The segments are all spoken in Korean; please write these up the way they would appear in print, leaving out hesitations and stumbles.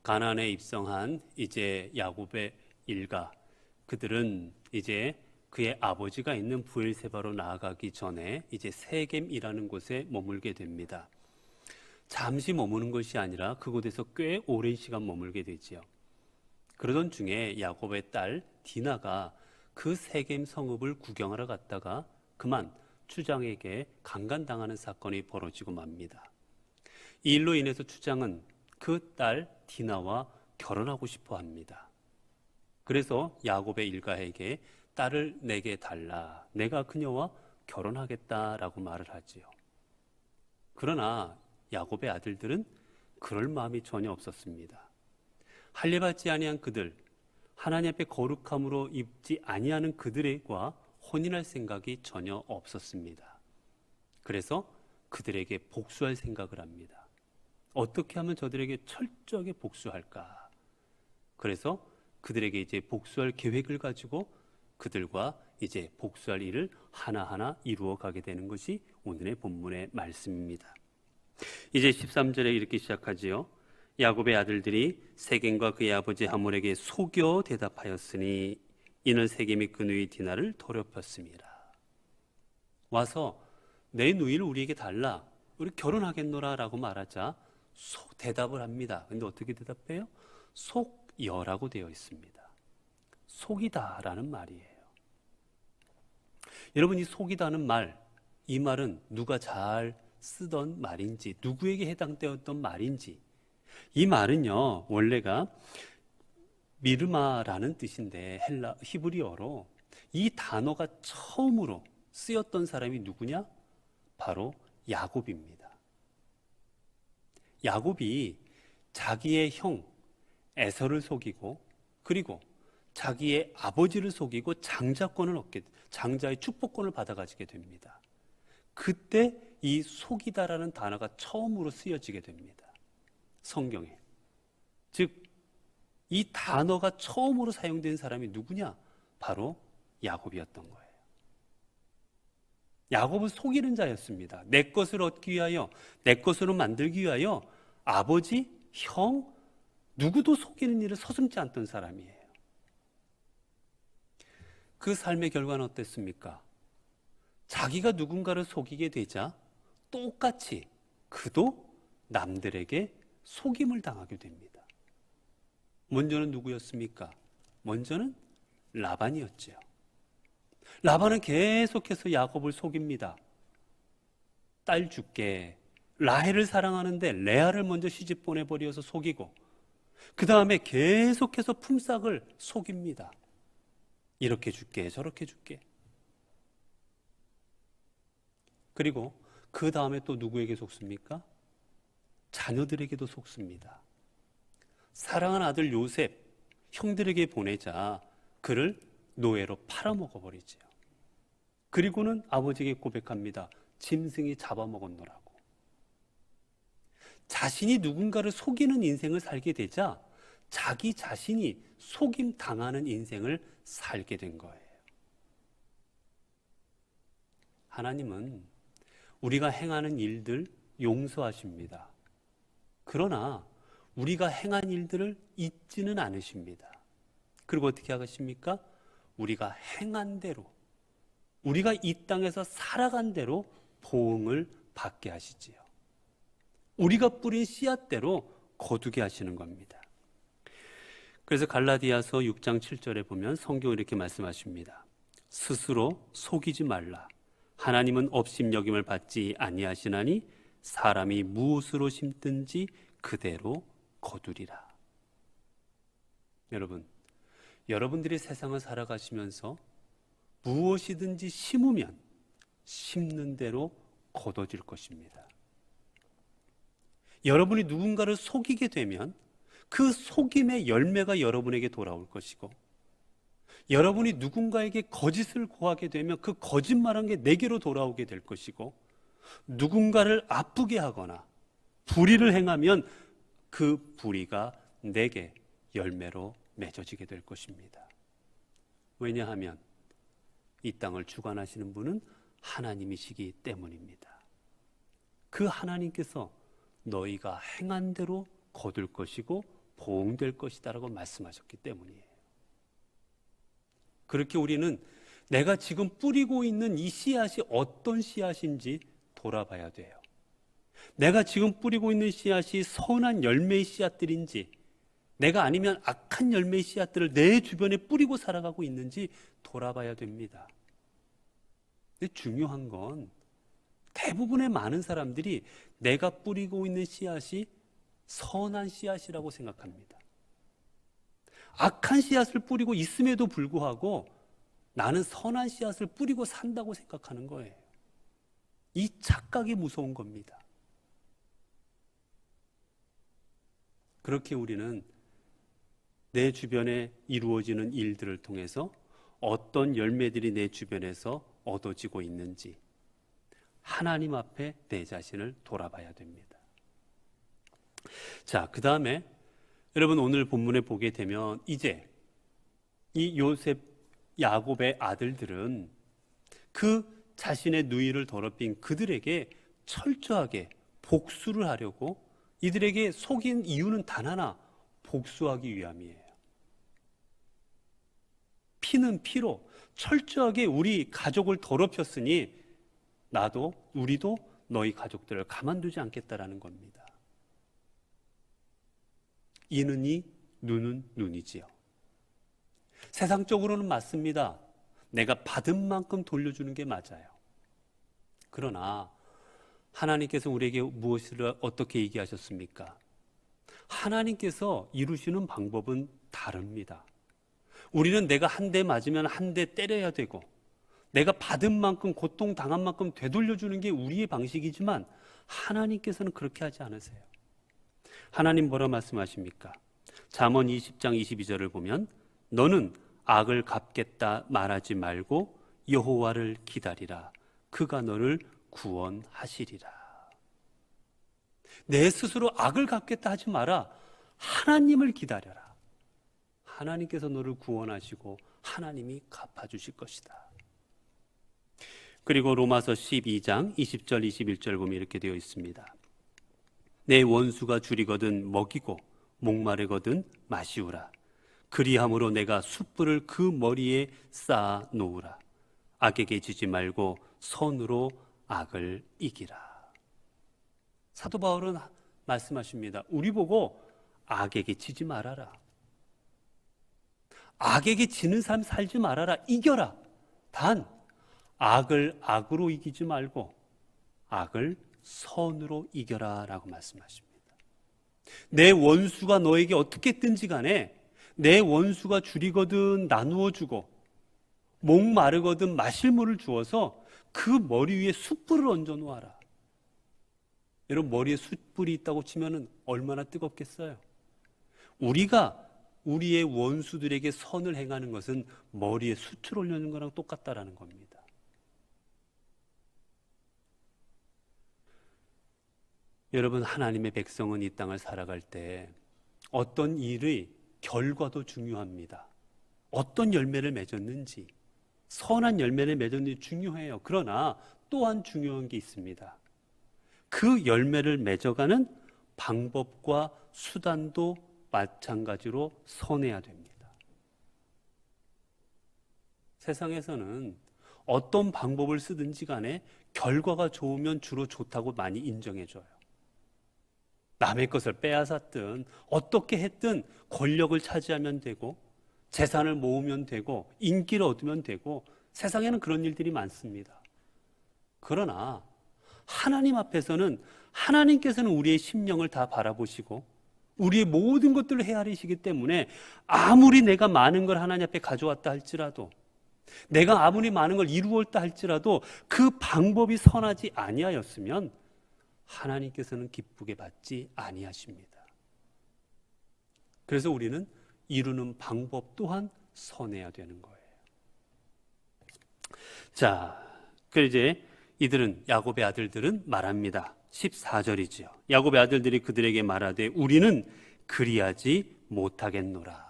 가나안에 입성한 이제 야곱의 일가, 그들은 이제 그의 아버지가 있는 브엘세바로 나아가기 전에 이제 세겜이라는 곳에 머물게 됩니다. 잠시 머무는 것이 아니라 그곳에서 꽤 오랜 시간 머물게 되지요. 그러던 중에 야곱의 딸 디나가 그 세겜 성읍을 구경하러 갔다가 그만 추장에게 강간당하는 사건이 벌어지고 맙니다. 이 일로 인해서 추장은 그 딸 디나와 결혼하고 싶어 합니다. 그래서 야곱의 일가에게 딸을 내게 달라, 내가 그녀와 결혼하겠다라고 말을 하지요. 그러나 야곱의 아들들은 그럴 마음이 전혀 없었습니다. 할례받지 아니한 그들, 하나님 앞에 거룩함으로 입지 아니하는 그들과 혼인할 생각이 전혀 없었습니다. 그래서 그들에게 복수할 생각을 합니다. 어떻게 하면 저들에게 철저하게 복수할까? 그래서 그들에게 이제 복수할 계획을 가지고 그들과 이제 복수할 일을 하나하나 이루어 가게 되는 것이 오늘의 본문의 말씀입니다. 이제 13절에 이렇게 시작하지요. 야곱의 아들들이 세겜과 그의 아버지 하몰에게 속여 대답하였으니 이는 세겜이 그 누이 디나를 더럽혔습니다. 와서 내 누이를 우리에게 달라, 우리 결혼하겠노라 라고 말하자 대답을 합니다. 근데 어떻게 대답해요? 속여라고 되어 있습니다. 속이다 라는 말이에요. 여러분, 이 속이다는 말, 이 말은 누가 잘 쓰던 말인지, 누구에게 해당되었던 말인지, 이 말은요 원래가 미르마라는 뜻인데 히브리어로 이 단어가 처음으로 쓰였던 사람이 누구냐? 바로 야곱입니다. 야곱이 자기의 형 에서를 속이고 그리고 자기의 아버지를 속이고 장자의 축복권을 받아가지게 됩니다. 그때 이 속이다라는 단어가 처음으로 쓰여지게 됩니다. 성경에. 즉, 이 단어가 처음으로 사용된 사람이 누구냐? 바로 야곱이었던 거예요. 야곱은 속이는 자였습니다. 내 것을 얻기 위하여, 내 것으로 만들기 위하여 아버지, 형, 누구도 속이는 일을 서슴지 않던 사람이에요. 그 삶의 결과는 어땠습니까? 자기가 누군가를 속이게 되자 똑같이 그도 남들에게 속임을 당하게 됩니다. 먼저는 누구였습니까? 먼저는 라반이었죠. 라반은 계속해서 야곱을 속입니다. 딸 줄게. 라헬을 사랑하는데 레아를 먼저 시집 보내버려서 속이고, 그 다음에 계속해서 품삯을 속입니다. 이렇게 줄게, 저렇게 줄게. 그리고 그 다음에 또 누구에게 속습니까? 자녀들에게도 속습니다. 사랑하는 아들 요셉, 형들에게 보내자 그를 노예로 팔아먹어버리지요. 그리고는 아버지에게 고백합니다. 짐승이 잡아먹었노라고. 자신이 누군가를 속이는 인생을 살게 되자 자기 자신이 속임 당하는 인생을 살게 된 거예요. 하나님은 우리가 행하는 일들 용서하십니다. 그러나 우리가 행한 일들을 잊지는 않으십니다. 그리고 어떻게 하십니까? 우리가 행한 대로, 우리가 이 땅에서 살아간 대로 보응을 받게 하시지요. 우리가 뿌린 씨앗대로 거두게 하시는 겁니다. 그래서 갈라디아서 6장 7절에 보면 성경은 이렇게 말씀하십니다. 스스로 속이지 말라. 하나님은 업심여김을 받지 아니하시나니 사람이 무엇으로 심든지 그대로 거두리라. 여러분들이 세상을 살아가시면서 무엇이든지 심으면 심는 대로 거둬질 것입니다. 여러분이 누군가를 속이게 되면 그 속임의 열매가 여러분에게 돌아올 것이고, 여러분이 누군가에게 거짓을 고하게 되면 그 거짓말한 게 내게로 돌아오게 될 것이고, 누군가를 아프게 하거나 불의를 행하면 그 불의가 내게 열매로 맺어지게 될 것입니다. 왜냐하면 이 땅을 주관하시는 분은 하나님이시기 때문입니다. 그 하나님께서 너희가 행한 대로 거둘 것이고 보응될 것이다라고 말씀하셨기 때문이에요. 그렇게 우리는 내가 지금 뿌리고 있는 이 씨앗이 어떤 씨앗인지 돌아봐야 돼요. 내가 지금 뿌리고 있는 씨앗이 선한 열매의 씨앗들인지, 내가 아니면 악한 열매의 씨앗들을 내 주변에 뿌리고 살아가고 있는지 돌아봐야 됩니다. 근데 중요한 건 대부분의 많은 사람들이 내가 뿌리고 있는 씨앗이 선한 씨앗이라고 생각합니다. 악한 씨앗을 뿌리고 있음에도 불구하고 나는 선한 씨앗을 뿌리고 산다고 생각하는 거예요. 이 착각이 무서운 겁니다. 그렇게 우리는 내 주변에 이루어지는 일들을 통해서 어떤 열매들이 내 주변에서 얻어지고 있는지 하나님 앞에 내 자신을 돌아봐야 됩니다. 자, 그 다음에 여러분 오늘 본문에 보게 되면 이제 이 요셉, 야곱의 아들들은 그 자신의 누이를 더럽힌 그들에게 철저하게 복수를 하려고 이들에게 속인 이유는 단 하나, 복수하기 위함이에요. 피는 피로 철저하게 우리 가족을 더럽혔으니 나도 우리도 너희 가족들을 가만두지 않겠다라는 겁니다. 이는 이, 눈은 눈이지요. 세상적으로는 맞습니다. 내가 받은 만큼 돌려주는 게 맞아요. 그러나 하나님께서 우리에게 무엇을 어떻게 얘기하셨습니까? 하나님께서 이루시는 방법은 다릅니다. 우리는 내가 한 대 맞으면 한 대 때려야 되고 내가 받은 만큼 고통당한 만큼 되돌려주는 게 우리의 방식이지만 하나님께서는 그렇게 하지 않으세요. 하나님 뭐라 말씀하십니까? 잠언 20장 22절을 보면 너는 악을 갚겠다 말하지 말고 여호와를 기다리라. 그가 너를 구원하시리라. 내 스스로 악을 갚겠다 하지 마라. 하나님을 기다려라. 하나님께서 너를 구원하시고 하나님이 갚아주실 것이다. 그리고 로마서 12장 20절 21절 보면 이렇게 되어 있습니다. 내 원수가 줄이거든 먹이고 목마르거든 마시우라. 그리함으로 내가 숯불을 그 머리에 쌓아 놓으라. 악에게 지지 말고 선으로 악을 이기라. 사도 바울은 말씀하십니다. 우리 보고 악에게 지지 말아라. 악에게 지는 삶 살지 말아라. 이겨라. 단 악을 악으로 이기지 말고 악을 선으로 이겨라 라고 말씀하십니다. 내 원수가 너에게 어떻게 든지 간에 내 원수가 줄이거든 나누어 주고 목마르거든 마실 물을 주어서 그 머리 위에 숯불을 얹어 놓아라. 여러분 머리에 숯불이 있다고 치면 얼마나 뜨겁겠어요? 우리가 우리의 원수들에게 선을 행하는 것은 머리에 숯을 올려놓는 거랑 똑같다라는 겁니다. 여러분 하나님의 백성은 이 땅을 살아갈 때 어떤 일의 결과도 중요합니다. 어떤 열매를 맺었는지 선한 열매를 맺었는지 중요해요. 그러나 또한 중요한 게 있습니다. 그 열매를 맺어가는 방법과 수단도 마찬가지로 선해야 됩니다. 세상에서는 어떤 방법을 쓰든지 간에 결과가 좋으면 주로 좋다고 많이 인정해줘요. 남의 것을 빼앗았든 어떻게 했든 권력을 차지하면 되고 재산을 모으면 되고 인기를 얻으면 되고 세상에는 그런 일들이 많습니다. 그러나 하나님 앞에서는 하나님께서는 우리의 심령을 다 바라보시고 우리의 모든 것들을 헤아리시기 때문에 아무리 내가 많은 걸 하나님 앞에 가져왔다 할지라도 내가 아무리 많은 걸 이루었다 할지라도 그 방법이 선하지 아니하였으면 하나님께서는 기쁘게 받지 아니하십니다. 그래서 우리는 이루는 방법 또한 선해야 되는 거예요. 자, 그래서 이제 이들은 야곱의 아들들은 말합니다. 14절이지요. 야곱의 아들들이 그들에게 말하되 우리는 그리하지 못하겠노라.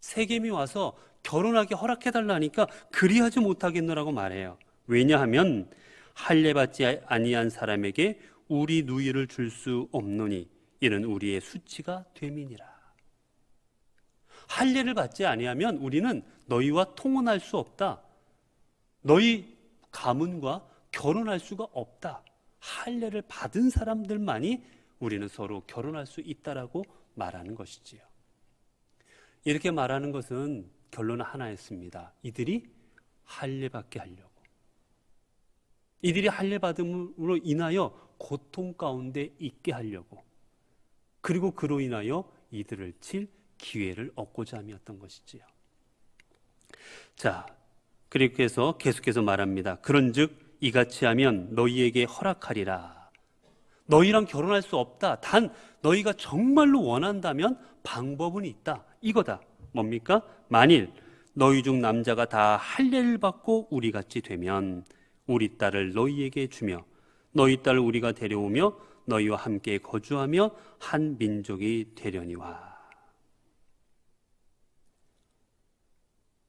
세겜이 와서 결혼하게 허락해달라니까 그리하지 못하겠노라고 말해요. 왜냐하면 할례받지 아니한 사람에게 우리 누이를 줄 수 없노니 이는 우리의 수치가 됨이니라. 할례를 받지 아니하면 우리는 너희와 통혼할 수 없다. 너희 가문과 결혼할 수가 없다. 할례를 받은 사람들만이 우리는 서로 결혼할 수 있다라고 말하는 것이지요. 이렇게 말하는 것은 결론은 하나였습니다. 이들이 할례 받게 하려고. 이들이 할례 받음으로 인하여 고통 가운데 있게 하려고. 그리고 그로 인하여 이들을 칠 기회를 얻고자 함이었던 것이지요. 자, 그렇게 해서 계속해서 말합니다. 그런즉 이같이 하면 너희에게 허락하리라. 너희랑 결혼할 수 없다. 단 너희가 정말로 원한다면 방법은 있다. 이거다. 뭡니까? 만일 너희 중 남자가 다 할례를 받고 우리같이 되면 우리 딸을 너희에게 주며 너희 딸을 우리가 데려오며 너희와 함께 거주하며 한 민족이 되려니와.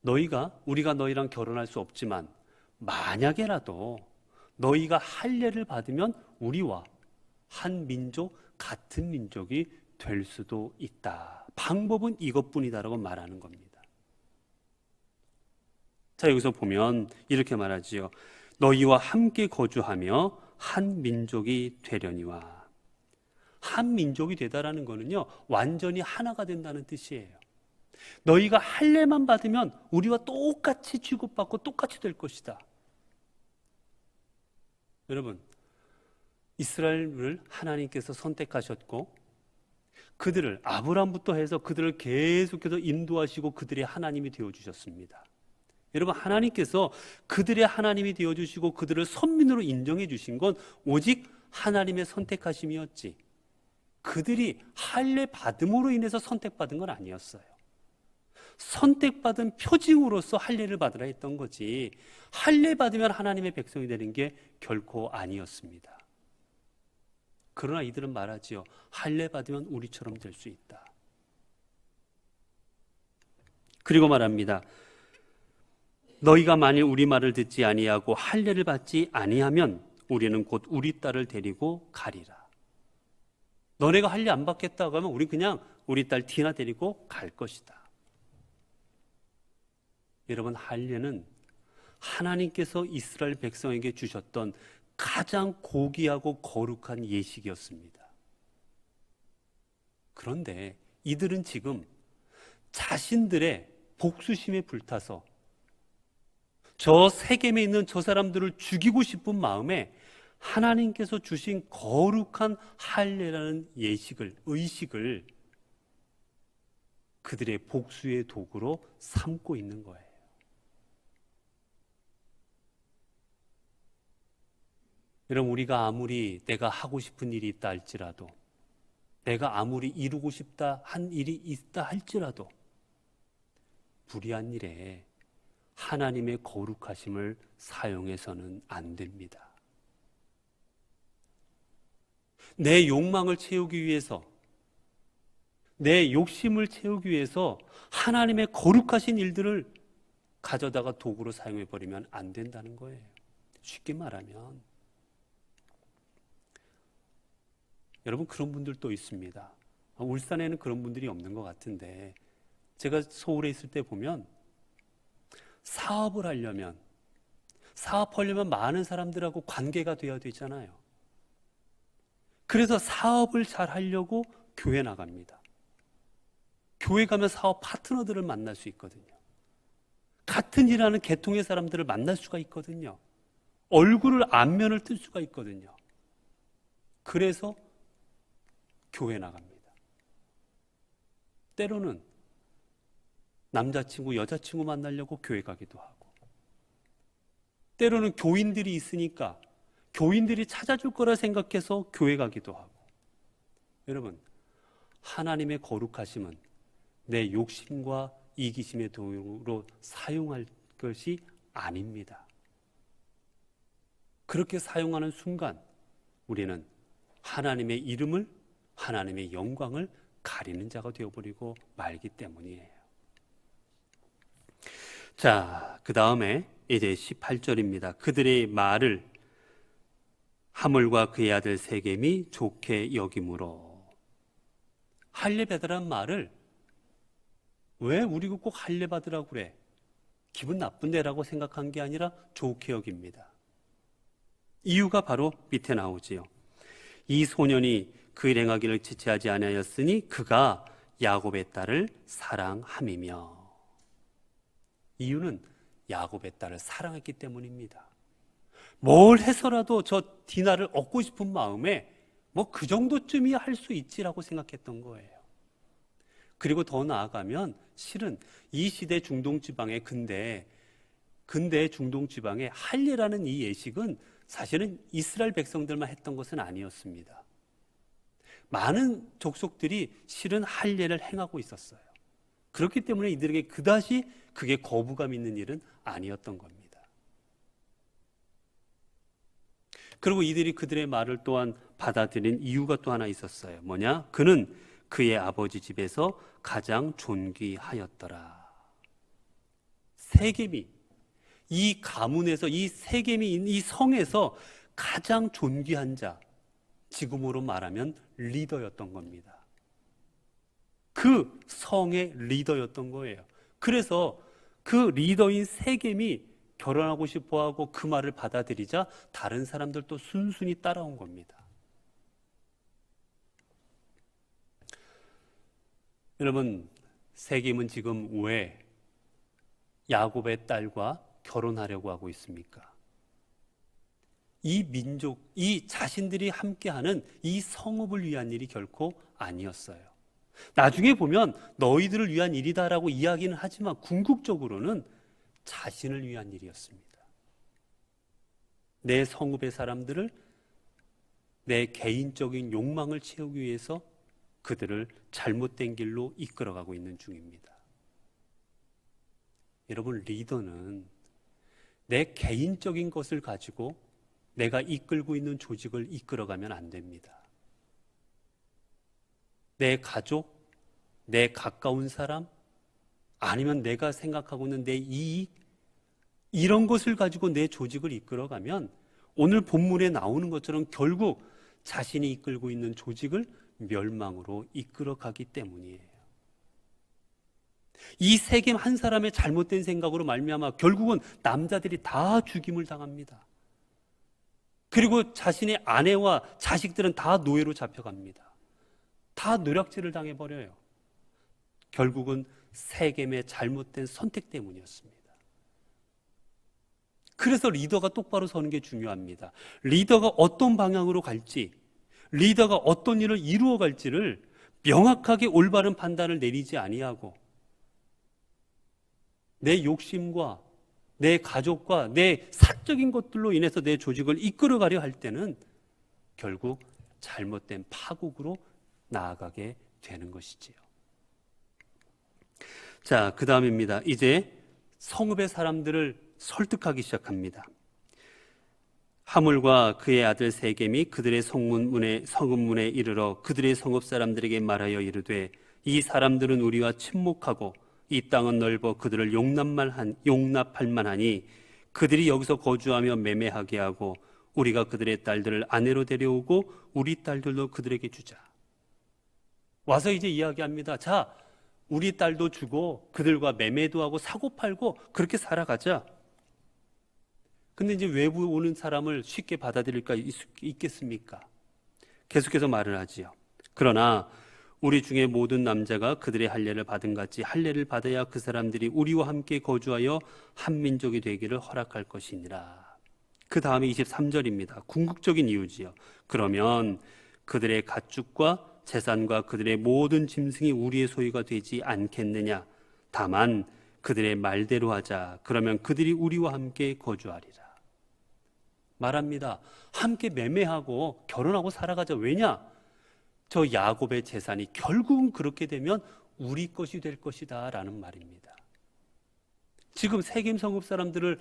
우리가 너희랑 결혼할 수 없지만 만약에라도 너희가 할례를 받으면 우리와 한 민족, 같은 민족이 될 수도 있다. 방법은 이것뿐이다라고 말하는 겁니다. 자, 여기서 보면 이렇게 말하지요. 너희와 함께 거주하며 한 민족이 되려니와. 한 민족이 되다라는 거는요, 완전히 하나가 된다는 뜻이에요. 너희가 할례만 받으면 우리와 똑같이 취급받고 똑같이 될 것이다. 여러분, 이스라엘을 하나님께서 선택하셨고 그들을 아브라함부터 해서 그들을 계속해서 인도하시고 그들의 하나님이 되어주셨습니다. 여러분, 하나님께서 그들의 하나님이 되어주시고 그들을 선민으로 인정해 주신 건 오직 하나님의 선택하심이었지 그들이 할례 받음으로 인해서 선택받은 건 아니었어요. 선택받은 표징으로서 할례를 받으라 했던 거지 할례 받으면 하나님의 백성이 되는 게 결코 아니었습니다. 그러나 이들은 말하지요. 할례 받으면 우리처럼 될 수 있다. 그리고 말합니다. 너희가 만일 우리 말을 듣지 아니하고 할례를 받지 아니하면 우리는 곧 우리 딸을 데리고 가리라. 너네가 할례 안 받겠다고 하면 우리 그냥 우리 딸 디나 데리고 갈 것이다. 여러분, 할례는 하나님께서 이스라엘 백성에게 주셨던 가장 고귀하고 거룩한 예식이었습니다. 그런데 이들은 지금 자신들의 복수심에 불타서 저 세겜에 있는 저 사람들을 죽이고 싶은 마음에 하나님께서 주신 거룩한 할례라는 의식을 그들의 복수의 도구로 삼고 있는 거예요. 여러분, 우리가 아무리 내가 하고 싶은 일이 있다 할지라도 내가 아무리 이루고 싶다 한 일이 있다 할지라도 불의한 일에 하나님의 거룩하심을 사용해서는 안 됩니다. 내 욕망을 채우기 위해서 내 욕심을 채우기 위해서 하나님의 거룩하신 일들을 가져다가 도구로 사용해버리면 안 된다는 거예요. 쉽게 말하면 여러분, 그런 분들도 있습니다. 울산에는 그런 분들이 없는 것 같은데 제가 서울에 있을 때 보면 사업하려면 많은 사람들하고 관계가 되어야 되잖아요. 그래서 사업을 잘 하려고 교회 나갑니다. 교회 가면 사업 파트너들을 만날 수 있거든요. 같은 일하는 계통의 사람들을 만날 수가 있거든요. 안면을 뜰 수가 있거든요. 그래서 교회 나갑니다. 때로는 남자친구, 여자친구 만나려고 교회 가기도 하고 때로는 교인들이 있으니까 교인들이 찾아줄 거라 생각해서 교회 가기도 하고 여러분, 하나님의 거룩하심은 내 욕심과 이기심의 도구로 사용할 것이 아닙니다. 그렇게 사용하는 순간 우리는 하나님의 이름을 하나님의 영광을 가리는 자가 되어버리고 말기 때문이에요. 자, 그 다음에 이제 18절입니다. 그들의 말을 하물과 그의 아들 세겜이 좋게 여김으로. 할례 받으란 말을 왜 우리가 꼭 할례 받으라고 그래? 기분 나쁜데라고 생각한 게 아니라 좋게 여깁니다. 이유가 바로 밑에 나오지요. 이 소년이 그 일 행하기를 지체하지 아니하였으니 그가 야곱의 딸을 사랑함이며. 이유는 야곱의 딸을 사랑했기 때문입니다. 뭘 해서라도 저 디나를 얻고 싶은 마음에 뭐 그 정도쯤이야 할 수 있지라고 생각했던 거예요. 그리고 더 나아가면 실은 이 시대 중동지방의 근대 중동지방의 할례라는 이 예식은 사실은 이스라엘 백성들만 했던 것은 아니었습니다. 많은 족속들이 실은 할례를 행하고 있었어요. 그렇기 때문에 이들에게 그다지 그게 거부감 있는 일은 아니었던 겁니다. 그리고 이들이 그들의 말을 또한 받아들인 이유가 또 하나 있었어요. 뭐냐? 그는 그의 아버지 집에서 가장 존귀하였더라. 세겜이 이 가문에서 이 세겜이 이 성에서 가장 존귀한 자, 지금으로 말하면 리더였던 겁니다. 그 성의 리더였던 거예요. 그래서 그 리더인 세겜이 결혼하고 싶어하고 그 말을 받아들이자 다른 사람들도 순순히 따라온 겁니다. 여러분, 세겜은 지금 왜 야곱의 딸과 결혼하려고 하고 있습니까? 이 민족, 이 자신들이 함께하는 이 성읍을 위한 일이 결코 아니었어요. 나중에 보면 너희들을 위한 일이다라고 이야기는 하지만 궁극적으로는 자신을 위한 일이었습니다. 내 성읍의 사람들을 내 개인적인 욕망을 채우기 위해서 그들을 잘못된 길로 이끌어가고 있는 중입니다. 여러분, 리더는 내 개인적인 것을 가지고 내가 이끌고 있는 조직을 이끌어가면 안 됩니다. 내 가족, 내 가까운 사람, 아니면 내가 생각하고 있는 내 이익, 이런 것을 가지고 내 조직을 이끌어가면 오늘 본문에 나오는 것처럼 결국 자신이 이끌고 있는 조직을 멸망으로 이끌어가기 때문이에요. 이 세겜 한 사람의 잘못된 생각으로 말미암아 결국은 남자들이 다 죽임을 당합니다. 그리고 자신의 아내와 자식들은 다 노예로 잡혀갑니다. 다 노략질을 당해버려요. 결국은 세겜의 잘못된 선택 때문이었습니다. 그래서 리더가 똑바로 서는 게 중요합니다. 리더가 어떤 방향으로 갈지, 리더가 어떤 일을 이루어 갈지를 명확하게 올바른 판단을 내리지 아니하고 내 욕심과 내 가족과 내 사적인 것들로 인해서 내 조직을 이끌어가려 할 때는 결국 잘못된 파국으로 나아가게 되는 것이지요. 자, 그 다음입니다. 이제 성읍의 사람들을 설득하기 시작합니다. 하물과 그의 아들 세겜이 그들의 성읍 문에 이르러 그들의 성읍 사람들에게 말하여 이르되 이 사람들은 우리와 친목하고 이 땅은 넓어 그들을 용납할 만하니 그들이 여기서 거주하며 매매하게 하고 우리가 그들의 딸들을 아내로 데려오고 우리 딸들도 그들에게 주자. 와서 이제 이야기합니다. 자, 우리 딸도 주고 그들과 매매도 하고 사고 팔고 그렇게 살아가자. 근데 이제 외부 오는 사람을 쉽게 받아들일까 있겠습니까? 계속해서 말을 하지요. 그러나 우리 중에 모든 남자가 그들의 할례를 받은 같이 할례를 받아야 그 사람들이 우리와 함께 거주하여 한 민족이 되기를 허락할 것이니라. 그 다음에 23절입니다. 궁극적인 이유지요. 그러면 그들의 가축과 재산과 그들의 모든 짐승이 우리의 소유가 되지 않겠느냐. 다만 그들의 말대로 하자. 그러면 그들이 우리와 함께 거주하리라. 말합니다. 함께 매매하고 결혼하고 살아가자. 왜냐? 저 야곱의 재산이 결국은 그렇게 되면 우리 것이 될 것이다 라는 말입니다. 지금 세겜 성읍 사람들을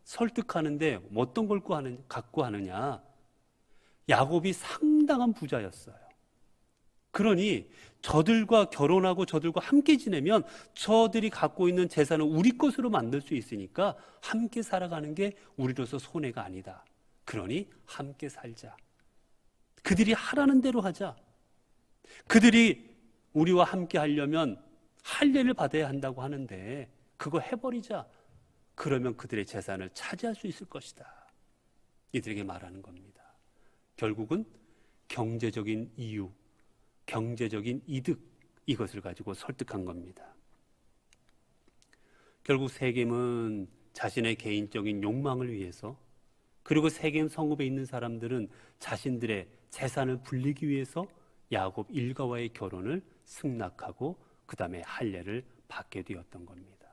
설득하는데 어떤 걸 갖고 하느냐? 야곱이 상당한 부자였어요. 그러니 저들과 결혼하고 저들과 함께 지내면 저들이 갖고 있는 재산을 우리 것으로 만들 수 있으니까 함께 살아가는 게 우리로서 손해가 아니다. 그러니 함께 살자. 그들이 하라는 대로 하자. 그들이 우리와 함께 하려면 할례를 받아야 한다고 하는데 그거 해버리자. 그러면 그들의 재산을 차지할 수 있을 것이다. 이들에게 말하는 겁니다. 결국은 경제적인 이유, 경제적인 이득, 이것을 가지고 설득한 겁니다. 결국 세겜은 자신의 개인적인 욕망을 위해서, 그리고 세겜 성읍에 있는 사람들은 자신들의 재산을 불리기 위해서 야곱 일가와의 결혼을 승낙하고 그 다음에 할례를 받게 되었던 겁니다.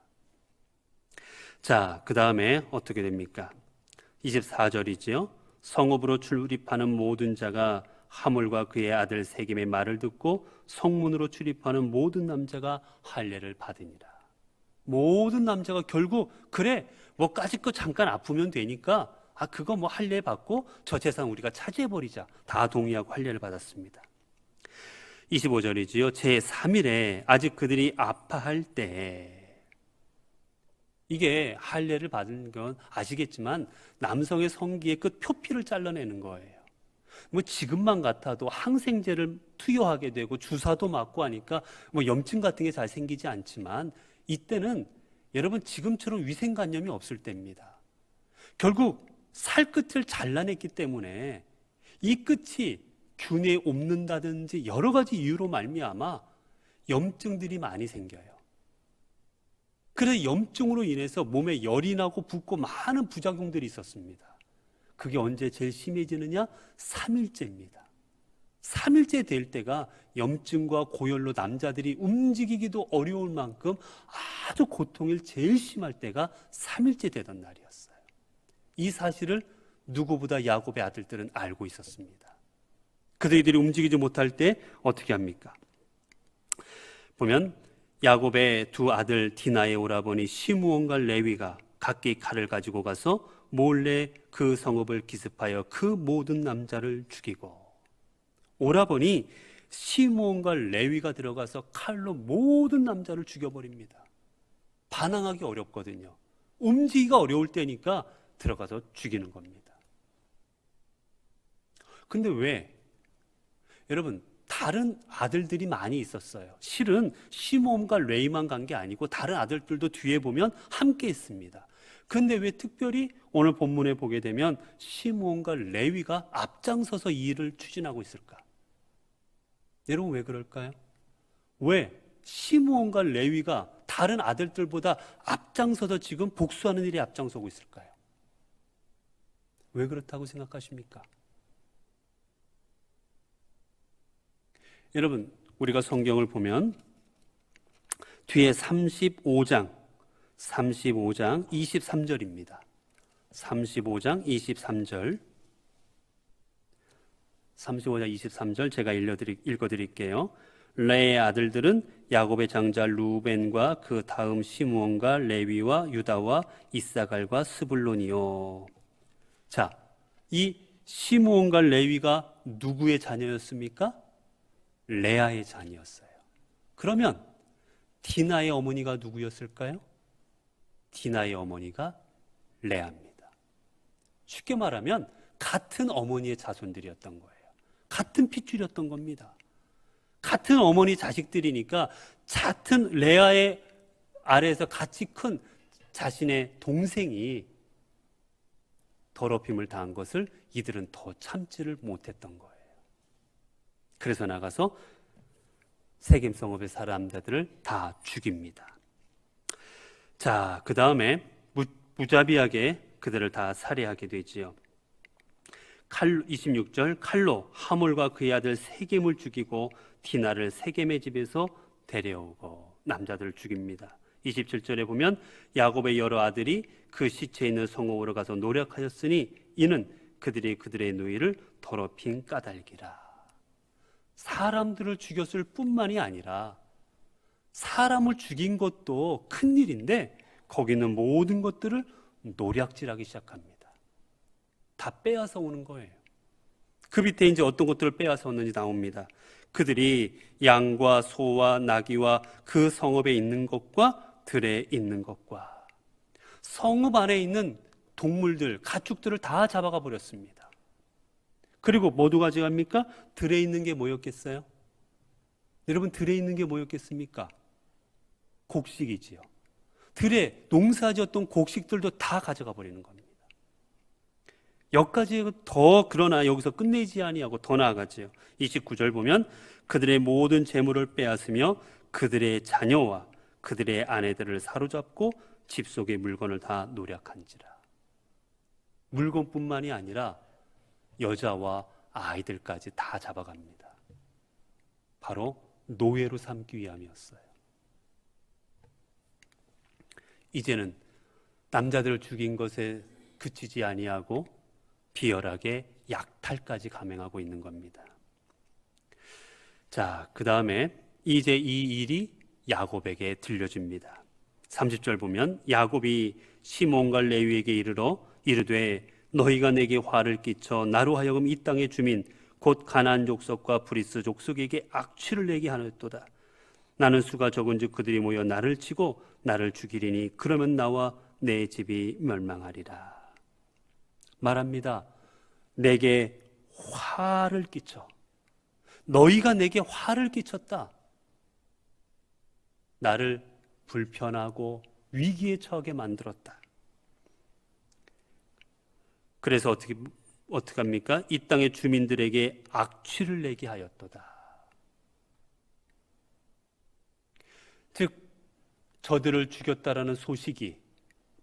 자, 그 다음에 어떻게 됩니까? 24절이지요. 성읍으로 출입하는 모든 자가 하물과 그의 아들 세겜의 말을 듣고 성문으로 출입하는 모든 남자가 할례를 받으니라. 모든 남자가 결국 그래 뭐 까짓 거 잠깐 아프면 되니까 그거 뭐 할례 받고 저 재산 우리가 차지해버리자. 다 동의하고 할례를 받았습니다. 25절이지요. 제3일에 아직 그들이 아파할 때, 이게 할례를 받은 건 아시겠지만 남성의 성기의 끝 표피를 잘라내는 거예요. 뭐 지금만 같아도 항생제를 투여하게 되고 주사도 맞고 하니까 뭐 염증 같은 게 잘 생기지 않지만 이때는 여러분 지금처럼 위생관념이 없을 때입니다. 결국 살 끝을 잘라냈기 때문에 이 끝이 균에 옮는다든지 여러 가지 이유로 말미암아 염증들이 많이 생겨요. 그래서 염증으로 인해서 몸에 열이 나고 붓고 많은 부작용들이 있었습니다. 그게 언제 제일 심해지느냐? 3일째입니다. 3일째 될 때가 염증과 고열로 남자들이 움직이기도 어려울 만큼 아주 고통이 제일 심할 때가 3일째 되던 날이었어요. 이 사실을 누구보다 야곱의 아들들은 알고 있었습니다. 그들이 움직이지 못할 때 어떻게 합니까? 보면 야곱의 두 아들 디나의 오라버니 시므온과 레위가 각기 칼을 가지고 가서 몰래 그 성읍을 기습하여 그 모든 남자를 죽이고, 오라버니 시므온과 레위가 들어가서 칼로 모든 남자를 죽여버립니다. 반항하기 어렵거든요. 움직이기가 어려울 때니까 들어가서 죽이는 겁니다. 근데 왜? 여러분, 다른 아들들이 많이 있었어요. 실은 시므온과 레위만 간 게 아니고 다른 아들들도 뒤에 보면 함께 있습니다. 근데 왜 특별히 오늘 본문에 보게 되면 시므온과 레위가 앞장서서 이 일을 추진하고 있을까? 여러분, 왜 그럴까요? 왜 시므온과 레위가 다른 아들들보다 앞장서서 지금 복수하는 일에 앞장서고 있을까요? 왜 그렇다고 생각하십니까? 여러분, 우리가 성경을 보면 뒤에 35장 23절입니다. 35장 23절. 35장 23절 제가 읽어드릴게요. 레의 아들들은 야곱의 장자 루벤과 그 다음 시므온과 레위와 유다와 이사갈과 스불론이요. 자, 이 시므온과 레위가 누구의 자녀였습니까? 레아의 자녀였어요. 그러면 디나의 어머니가 누구였을까요? 디나의 어머니가 레아입니다. 쉽게 말하면 같은 어머니의 자손들이었던 거예요. 같은 핏줄이었던 겁니다. 같은 어머니 자식들이니까 같은 레아의 아래에서 같이 큰 자신의 동생이 더럽힘을 당한 것을 이들은 더 참지를 못했던 거예요. 그래서 나가서 세겜 성읍의 사람들을 다 죽입니다. 자, 그 다음에 무자비하게 그들을 다 살해하게 되지요. 26절, 칼로 하몰과 그의 아들 세겜을 죽이고 디나를 세겜의 집에서 데려오고 남자들을 죽입니다. 27절에 보면 야곱의 여러 아들이 그 시체 있는 성읍으로 가서 노력하였으니 이는 그들이 그들의 누이를 더럽힌 까닭이라. 사람들을 죽였을 뿐만이 아니라 사람을 죽인 것도 큰일인데 거기 있는 모든 것들을 노략질하기 시작합니다. 다 빼앗아 오는 거예요. 그 밑에 이제 어떤 것들을 빼앗아 오는지 나옵니다. 그들이 양과 소와 나귀와 그 성읍에 있는 것과 들에 있는 것과 성읍 안에 있는 동물들, 가축들을 다 잡아가 버렸습니다. 그리고 모두 가져갑니까? 들에 있는 게 뭐였겠어요? 여러분, 들에 있는 게 뭐였겠습니까? 곡식이지요. 들에 농사지었던 곡식들도 다 가져가 버리는 겁니다. 여기까지 더, 그러나 여기서 끝내지 아니하고 더 나아가지요. 29절 보면 그들의 모든 재물을 빼앗으며 그들의 자녀와 그들의 아내들을 사로잡고 집 속의 물건을 다 노략한지라. 물건뿐만이 아니라 여자와 아이들까지 다 잡아갑니다. 바로 노예로 삼기 위함이었어요. 이제는 남자들을 죽인 것에 그치지 아니하고 비열하게 약탈까지 감행하고 있는 겁니다. 자, 그 다음에 이제 이 일이 야곱에게 들려집니다. 30절 보면 야곱이 시몬과 레위에게 이르되 너희가 내게 화를 끼쳐 나로 하여금 이 땅의 주민 곧 가나안 족속과 브리스 족속에게 악취를 내게 하였도다. 나는 수가 적은즉 그들이 모여 나를 치고 나를 죽이리니 그러면 나와 내 집이 멸망하리라. 말합니다. 내게 화를 끼쳐. 너희가 내게 화를 끼쳤다. 나를 불편하고 위기에 처하게 만들었다. 그래서 어떻게 합니까? 이 땅의 주민들에게 악취를 내게 하였도다. 즉 저들을 죽였다라는 소식이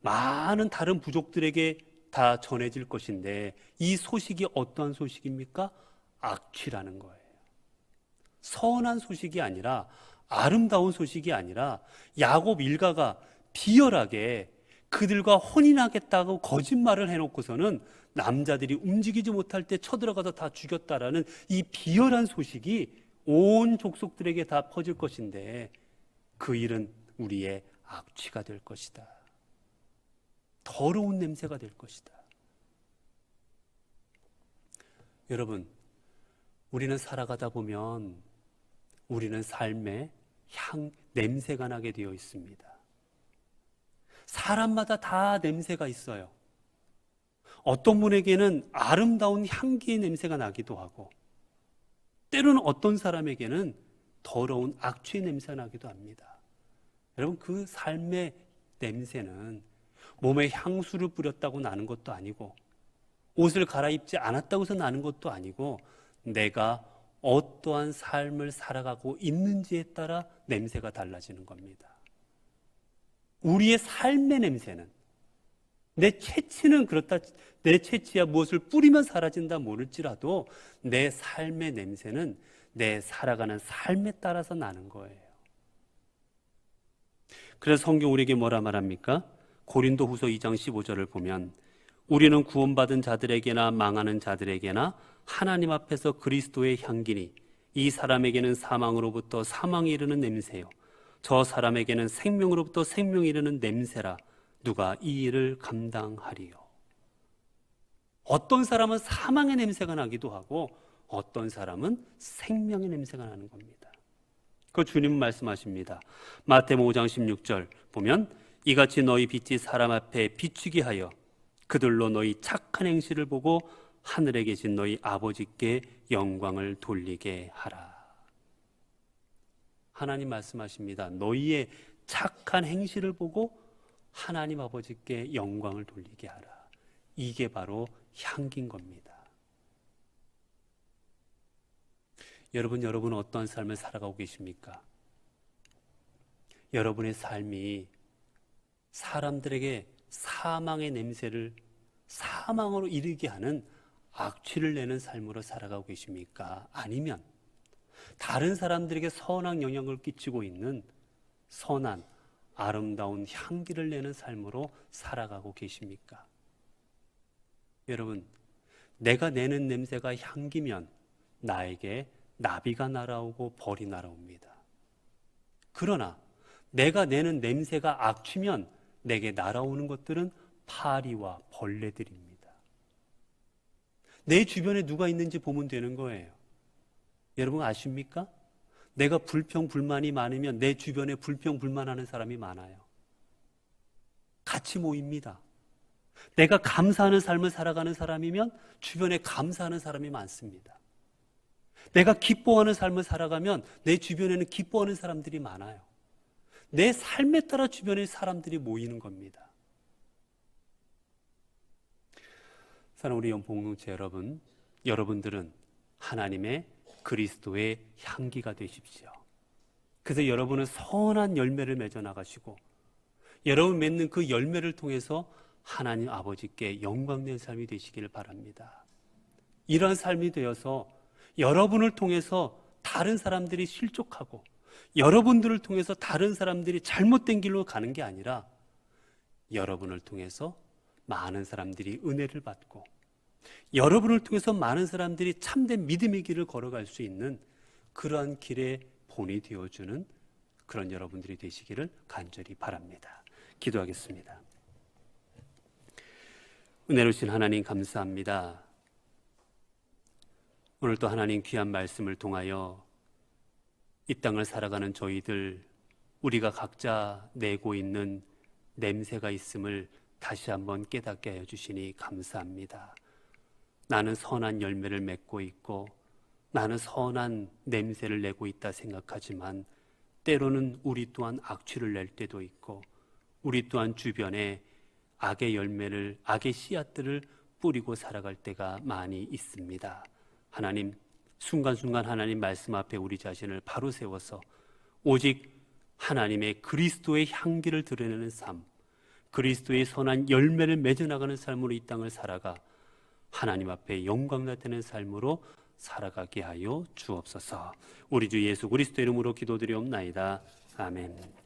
많은 다른 부족들에게 다 전해질 것인데 이 소식이 어떠한 소식입니까? 악취라는 거예요. 선한 소식이 아니라, 아름다운 소식이 아니라 야곱 일가가 비열하게 그들과 혼인하겠다고 거짓말을 해놓고서는 남자들이 움직이지 못할 때 쳐들어가서 다 죽였다라는 이 비열한 소식이 온 족속들에게 다 퍼질 것인데 그 일은 우리의 악취가 될 것이다. 더러운 냄새가 될 것이다. 여러분, 우리는 살아가다 보면 우리는 삶에 냄새가 나게 되어 있습니다. 사람마다 다 냄새가 있어요. 어떤 분에게는 아름다운 향기의 냄새가 나기도 하고 때로는 어떤 사람에게는 더러운 악취의 냄새가 나기도 합니다. 여러분, 그 삶의 냄새는 몸에 향수를 뿌렸다고 나는 것도 아니고 옷을 갈아입지 않았다고 해서 나는 것도 아니고 내가 어떠한 삶을 살아가고 있는지에 따라 냄새가 달라지는 겁니다. 우리의 삶의 냄새는, 내 채취는 그렇다, 내 채취야 무엇을 뿌리면 사라진다 모를지라도 내 삶의 냄새는 내 살아가는 삶에 따라서 나는 거예요. 그래서 성경 우리에게 뭐라 말합니까? 고린도후서 2장 15절을 보면 우리는 구원받은 자들에게나 망하는 자들에게나 하나님 앞에서 그리스도의 향기니 이 사람에게는 사망으로부터 사망에 이르는 냄새요 저 사람에게는 생명으로부터 생명에 이르는 냄새라. 누가 이 일을 감당하리요. 어떤 사람은 사망의 냄새가 나기도 하고 어떤 사람은 생명의 냄새가 나는 겁니다. 그 주님은 말씀하십니다. 마태복음 5장 16절 보면 이같이 너희 빛이 사람 앞에 비추게 하여 그들로 너희 착한 행실을 보고 하늘에 계신 너희 아버지께 영광을 돌리게 하라. 하나님 말씀하십니다. 너희의 착한 행실을 보고 하나님 아버지께 영광을 돌리게 하라. 이게 바로 향기인 겁니다. 여러분 어떤 삶을 살아가고 계십니까? 여러분의 삶이 사람들에게 사망의 냄새를 사망으로 이르게 하는 악취를 내는 삶으로 살아가고 계십니까? 아니면 다른 사람들에게 선한 영향을 끼치고 있는 선한 아름다운 향기를 내는 삶으로 살아가고 계십니까? 여러분, 내가 내는 냄새가 향기면 나에게 나비가 날아오고 벌이 날아옵니다. 그러나 내가 내는 냄새가 악취면 내게 날아오는 것들은 파리와 벌레들입니다. 내 주변에 누가 있는지 보면 되는 거예요. 여러분 아십니까? 내가 불평불만이 많으면 내 주변에 불평불만하는 사람이 많아요. 같이 모입니다. 내가 감사하는 삶을 살아가는 사람이면 주변에 감사하는 사람이 많습니다. 내가 기뻐하는 삶을 살아가면 내 주변에는 기뻐하는 사람들이 많아요. 내 삶에 따라 주변에 사람들이 모이는 겁니다. 사랑하는 우리 연봉공동체 여러분, 여러분들은 하나님의 그리스도의 향기가 되십시오. 그래서 여러분은 선한 열매를 맺어 나가시고 여러분 맺는 그 열매를 통해서 하나님 아버지께 영광된 삶이 되시기를 바랍니다. 이러한 삶이 되어서 여러분을 통해서 다른 사람들이 실족하고 여러분들을 통해서 다른 사람들이 잘못된 길로 가는 게 아니라 여러분을 통해서 많은 사람들이 은혜를 받고 여러분을 통해서 많은 사람들이 참된 믿음의 길을 걸어갈 수 있는 그러한 길의 본이 되어주는 그런 여러분들이 되시기를 간절히 바랍니다. 기도하겠습니다. 은혜로우신 하나님 감사합니다. 오늘도 하나님 귀한 말씀을 통하여 이 땅을 살아가는 저희들, 우리가 각자 내고 있는 냄새가 있음을 다시 한번 깨닫게 하여 주시니 감사합니다. 나는 선한 열매를 맺고 있고 나는 선한 냄새를 내고 있다 생각하지만 때로는 우리 또한 악취를 낼 때도 있고 우리 또한 주변에 악의 열매를, 악의 씨앗들을 뿌리고 살아갈 때가 많이 있습니다. 하나님, 순간순간 하나님 말씀 앞에 우리 자신을 바로 세워서 오직 하나님의 그리스도의 향기를 드러내는 삶, 그리스도의 선한 열매를 맺어나가는 삶으로 이 땅을 살아가 하나님 앞에 영광 나타내는 삶으로 살아가게 하여 주옵소서. 우리 주 예수 그리스도 이름으로 기도드리옵나이다. 아멘.